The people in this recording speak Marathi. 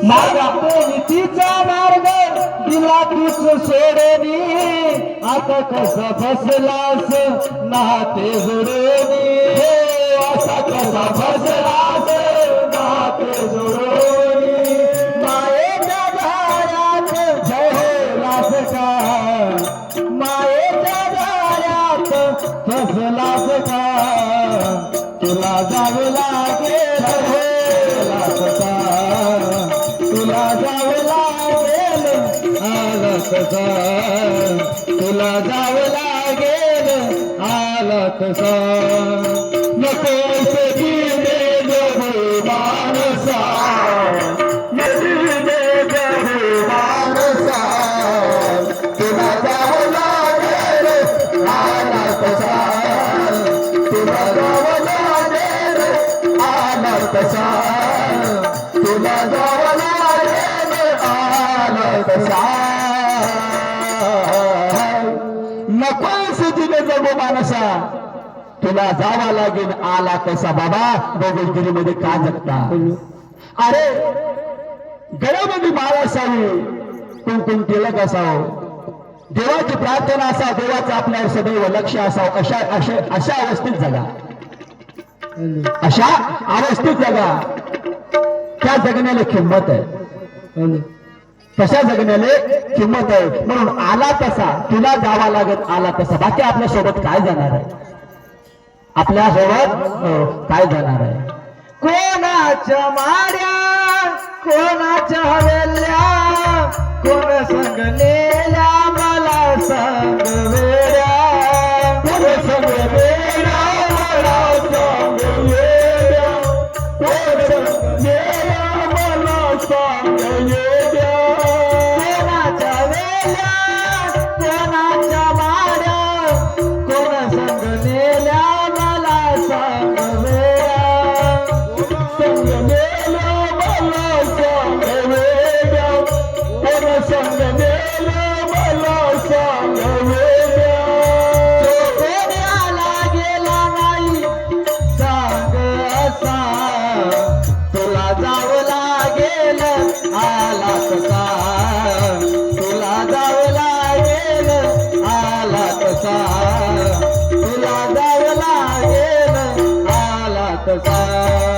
माझा प्रेमितीचा मार्ग दिला तूच सोडणी आता कसा बसलास नाते जोडणी असा कसा बसलास नाते जोडणी मायेच्या धाऱ्यात झोलास का मायेच्या धाऱ्यात फसलास का तुला जावं लागेल तुला जावं लागेल आला कसा तुला जावं लागेल आला कसा नको दे मानसा मानसा तुला जावं लागेल आला कसा तुला जावं लागेल आला कसा तुला जावं लागेल आला कसा नको सुधीने जगो मानसा तुला जावा लागेल आला कसा बाबा मध्ये का जगता अरे गळ्यामध्ये माळ असावी कुंकुम तिलक असावं देवाची प्रार्थना असा देवाचं आपल्यावर सदैव लक्ष असावं अशा अवस्थेत जगा अशा अवस्थेत जगा त्या जगण्याला किंमत आहे तशा जगण्याला किंमत आहे म्हणून आला तसा तुला जावा लागत आला तसा बाकी आपल्या सोबत काय जाणार आहे आपल्या सोबत काय जाणार आहे कोणाच्या माड्या कोणाच्या हवेल्या कोण संग नेल्या मला संग वेड्या कोण संग वेड्या मला संग वेड्या कोण संग नेल्या मला संग वेड्या कोणाच्या वेल्या कोणाच्या माड्या कोण संग नेल्या संग वेड्या संग नेल्या मला संग वेड्या कोण संग नेल्या मला संग वेड्या कोणी आला गेला नाही सांग असा तुला जावं लागेल आला कसा तुला जावं लागेल आला कसा तुला जावं लागेल आला कसा